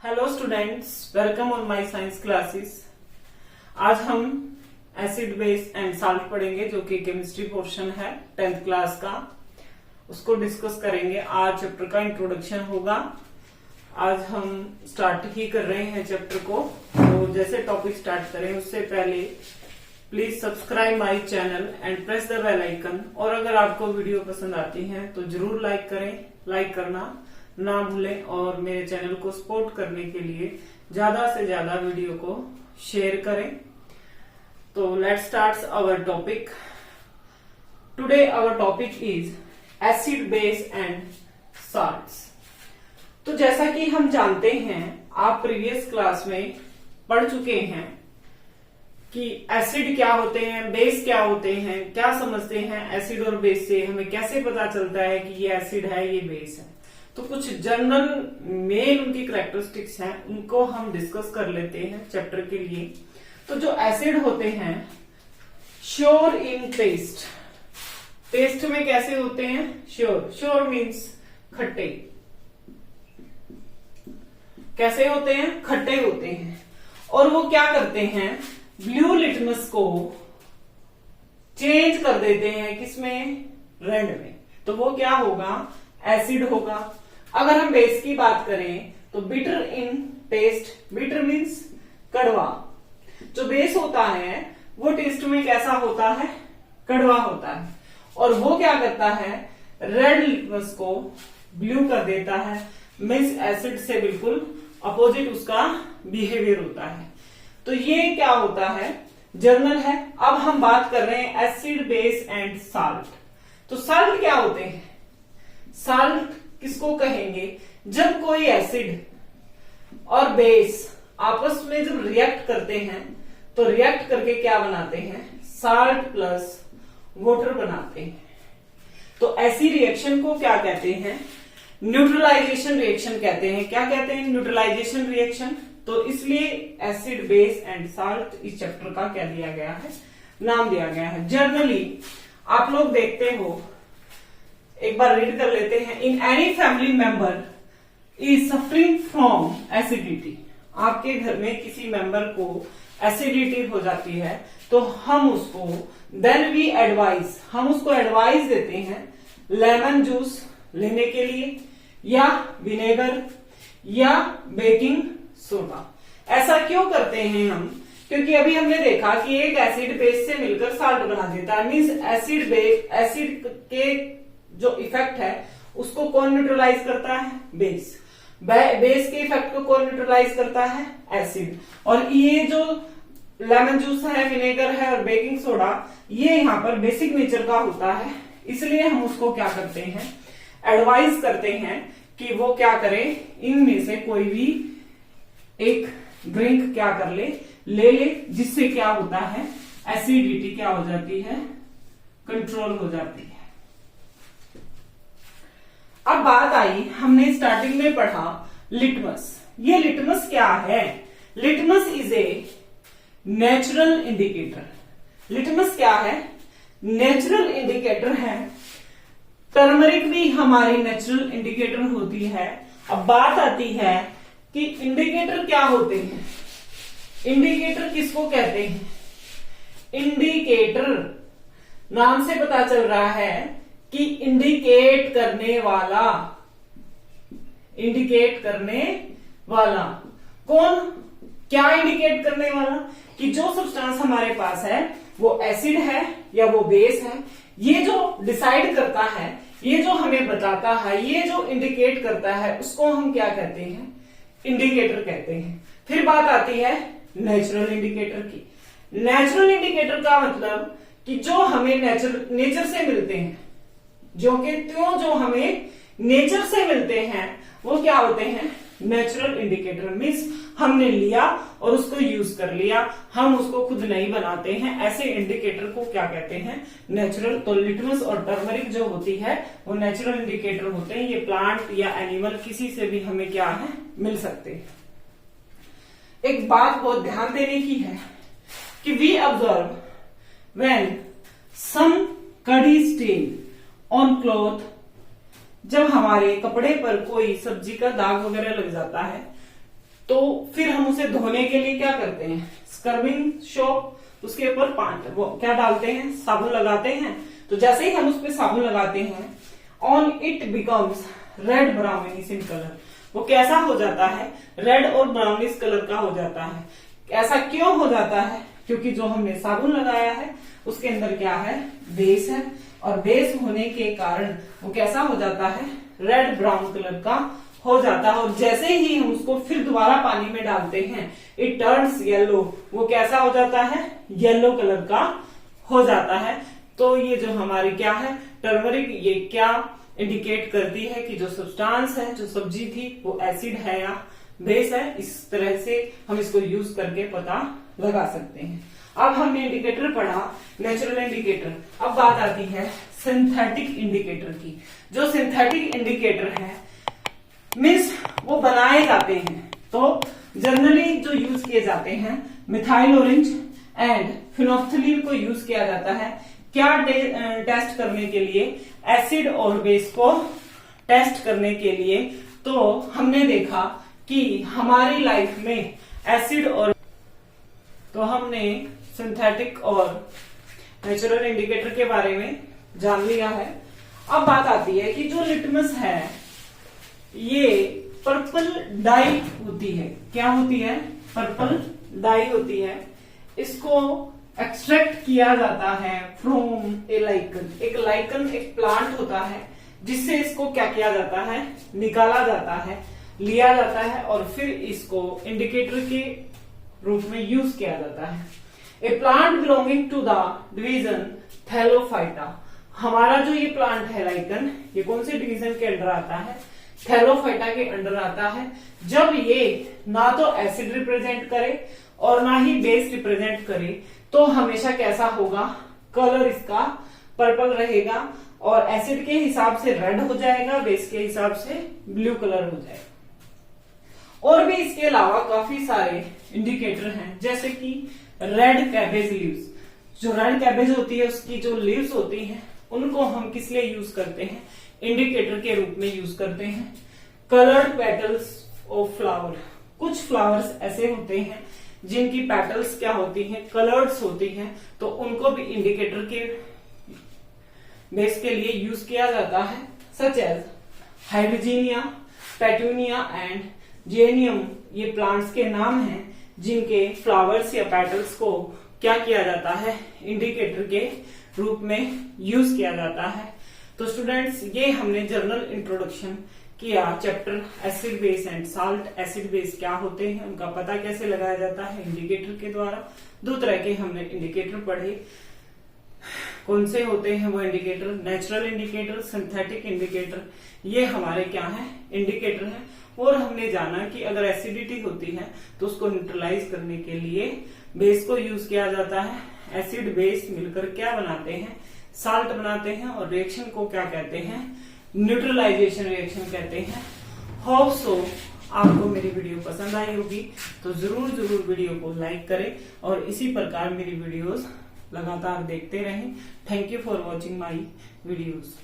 Hello students, welcome on my science classes. आज हम acid base and salt पढ़ेंगे जो कि केमिस्ट्री पोर्शन है 10th क्लास का। उसको डिस्कस करेंगे। आज चैप्टर का इंट्रोडक्शन होगा। आज हम स्टार्ट ही कर रहे हैं चैप्टर को। तो जैसे टॉपिक स्टार्ट करें उससे पहले please subscribe my channel and press the bell icon. और अगर आपको वीडियो पसंद आती है तो जरूर लाइक करें। लाइक करना ना भूलें और मेरे चैनल को सपोर्ट करने के लिए ज्यादा से ज्यादा वीडियो को शेयर करें। तो let's start our topic. Today our topic is acid base and salts. तो जैसा कि हम जानते हैं, आप प्रीवियस क्लास में पढ़ चुके हैं कि एसिड क्या होते हैं, बेस क्या होते हैं, क्या समझते हैं एसिड और बेस से, हमें कैसे पता चलता है कि ये एसिड है ये बेस है। तो कुछ जनरल मेन उनकी कैरेक्टरिस्टिक्स हैं, उनको हम डिस्कस कर लेते हैं चैप्टर के लिए। तो जो एसिड होते हैं श्योर इन टेस्ट। टेस्ट में कैसे होते हैं? श्योर। श्योर मीन्स खट्टे। कैसे होते हैं? खट्टे होते हैं। और वो क्या करते हैं? ब्लू लिटमस को चेंज कर देते हैं किसमें? रेड में। तो वो क्या होगा? एसिड होगा। अगर हम बेस की बात करें तो bitter in taste. Bitter means कड़वा। जो बेस होता है वो टेस्ट में कैसा होता है? कड़वा होता है। और वो क्या करता है? रेड लिटमस को ब्लू कर देता है। मीन्स एसिड से बिल्कुल अपोजिट उसका बिहेवियर होता है। तो ये क्या होता है? जर्नल है। अब हम बात कर रहे हैं एसिड बेस एंड साल्ट। तो साल्ट क्या होते हैं? साल्ट किसको कहेंगे? जब कोई एसिड और बेस आपस में जब रिएक्ट करते हैं तो रिएक्ट करके क्या बनाते हैं? साल्ट प्लस वाटर बनाते हैं। तो ऐसी रिएक्शन को क्या कहते हैं? न्यूट्रलाइजेशन रिएक्शन कहते हैं। क्या कहते हैं? Neutralisation reaction. तो इसलिए एसिड बेस एंड साल्ट इस चैप्टर का क्या दिया गया है? नाम दिया गया है। जर्नली आप लोग देखते हो, एक बार रीड कर लेते हैं। In any family member is suffering from acidity. आपके घर में किसी मेंबर को एसिडिटी हो जाती है तो हम उसको देन वी एडवाइज, हम उसको एडवाइस देते हैं लेमन जूस लेने के लिए या विनेगर या बेकिंग सोडा। ऐसा क्यों करते हैं हम? क्योंकि अभी हमने देखा कि एक एसिड बेस से मिलकर साल्ट बना देता है। मीन्स एसिड के जो इफेक्ट है उसको कौन न्यूट्रलाइज करता है? बेस। बेस के इफेक्ट को कौन न्यूट्रलाइज करता है? एसिड। और ये जो लेमन जूस है, विनेगर है और बेकिंग सोडा, ये यहाँ पर बेसिक नेचर का होता है। इसलिए हम उसको क्या करते हैं? एडवाइज करते हैं कि वो क्या करे, इनमें से कोई भी एक ड्रिंक क्या कर ले जिससे क्या होता है? एसिडिटी क्या हो जाती है? कंट्रोल हो जाती है। अब बात आई, हमने स्टार्टिंग में पढ़ा लिटमस। ये लिटमस क्या है? Litmus is a natural indicator. Litmus क्या है? नेचुरल इंडिकेटर है। टर्मरिक भी हमारी नेचुरल इंडिकेटर होती है। अब बात आती है कि इंडिकेटर क्या होते हैं? इंडिकेटर किसको कहते हैं? इंडिकेटर नाम से पता चल रहा है कि इंडिकेट करने वाला। इंडिकेट करने वाला कौन? क्या इंडिकेट करने वाला? कि जो सब्सटेंस हमारे पास है वो एसिड है या वो बेस है। ये जो डिसाइड करता है, ये जो हमें बताता है, ये जो इंडिकेट करता है, उसको हम क्या कहते हैं? इंडिकेटर कहते हैं। फिर बात आती है नेचुरल इंडिकेटर की। नेचुरल इंडिकेटर का मतलब कि जो हमें नेचर से मिलते हैं, जो कि त्यों जो हमें नेचर से मिलते हैं वो क्या होते हैं? Natural indicator. मीन्स हमने लिया और उसको यूज कर लिया, हम उसको खुद नहीं बनाते हैं। ऐसे इंडिकेटर को क्या कहते हैं? नेचुरल। तो लिटमस और टर्मरिक जो होती है वो नेचुरल इंडिकेटर होते हैं। ये प्लांट या एनिमल किसी से भी हमें क्या है? मिल सकते हैं। एक बात बहुत ध्यान देने की है कि वी ऑब्जर्व व्हेन सम कड़ी स्टेन ऑन क्लॉथ। जब हमारे कपड़े पर कोई सब्जी का दाग वगैरह लग जाता है तो फिर हम उसे धोने के लिए क्या करते हैं, स्क्रबिंग सोप, उसके ऊपर पानी वो क्या डालते हैं, साबुन लगाते हैं। तो जैसे ही हम उस पर साबुन लगाते हैं, on it becomes red brownish in colour, वो कैसा हो जाता है, रेड और ब्राउनिश कलर का हो जाता है। ऐसा क्यों हो जाता है, क्योंकि जो हमने साबुन लगाया है उसके अंदर क्या है, बेस है, और बेस होने के कारण वो कैसा हो जाता है, रेड ब्राउन कलर का हो जाता है। और जैसे ही हम उसको फिर दोबारा पानी में डालते हैं, इट टर्न्स येलो, वो कैसा हो जाता है, येलो कलर का हो जाता है। तो ये जो हमारी क्या है, टर्मरिक, ये क्या इंडिकेट करती है कि जो सब्सटेंस है, जो सब्जी थी, वो एसिड है या बेस है। इस तरह से हम इसको यूज करके पता लगा सकते हैं। अब हमने इंडिकेटर पढ़ा, नेचुरल इंडिकेटर। अब बात आती है सिंथेटिक इंडिकेटर की। जो सिंथेटिक इंडिकेटर है मीन्स वो बनाए जाते हैं, तो जनरली जो यूज किए जाते हैं, मिथाइल ऑरेंज एंड फिनोल्फ्थालीन को यूज किया जाता है। क्या टेस्ट करने के लिए, एसिड और बेस को टेस्ट करने के लिए। तो हमने देखा कि हमारी लाइफ में एसिड और, तो हमने सिंथेटिक और नेचुरल इंडिकेटर के बारे में जान लिया है। अब बात आती है कि जो लिटमस है ये पर्पल डाई होती है। क्या होती है, पर्पल डाई होती है। इसको एक्सट्रैक्ट किया जाता है फ्रॉम ए लाइकन। एक लाइकन एक प्लांट होता है जिससे इसको क्या किया जाता है, निकाला जाता है, लिया जाता है, और फिर इसको इंडिकेटर के रूप में यूज किया जाता है। A plant belonging to the division Thallophyta. हमारा जो ये प्लांट है लाइकन, ये कौन से डिवीजन के अंडर आता है, थैलोफाइटा के अंडर आता है। जब ये ना तो एसिड रिप्रेजेंट करे और ना ही बेस रिप्रेजेंट करे, तो हमेशा कैसा होगा, कलर इसका पर्पल रहेगा, और एसिड के हिसाब से रेड हो जाएगा, बेस के हिसाब से ब्लू कलर हो जाएगा। और भी इसके अलावा काफी सारे इंडिकेटर हैं, जैसे कि रेड कैबेज लीव्स। जो रेड कैबेज होती है उसकी जो लीव्स होती हैं, उनको हम किस लिए यूज करते हैं, इंडिकेटर के रूप में यूज करते हैं। Coloured petals of flower. कुछ फ्लावर्स ऐसे होते हैं जिनकी पेटल्स क्या होती हैं, कलर्ड्स होती हैं, तो उनको भी इंडिकेटर के बेस के लिए यूज किया जाता है। सच एज हाइड्रोजीनिया, पेटूनिया एंड जेनियम, ये प्लांट्स के नाम हैं जिनके फ्लावर्स या पेटल्स को क्या किया जाता है, इंडिकेटर के रूप में यूज किया जाता है। तो स्टूडेंट्स, ये हमने जर्नल इंट्रोडक्शन किया chapter acid base and salt. Acid base क्या होते हैं, उनका पता कैसे लगाया जाता है, इंडिकेटर के द्वारा। दो तरह के हमने इंडिकेटर पढ़े, कौन से होते हैं वो indicator, natural indicator, synthetic indicator. ये हमारे क्या है, इंडिकेटर है। और हमने जाना कि अगर एसिडिटी होती है तो उसको न्यूट्रलाइज करने के लिए बेस को यूज किया जाता है। एसिड बेस मिलकर क्या बनाते हैं, साल्ट बनाते हैं, और रिएक्शन को क्या कहते हैं, न्यूट्रलाइजेशन रिएक्शन कहते हैं। होप सो आपको मेरी वीडियो पसंद आई होगी, तो जरूर जरूर वीडियो को लाइक करें और इसी प्रकार मेरी वीडियोस लगातार देखते रहें। Thank you for watching my videos.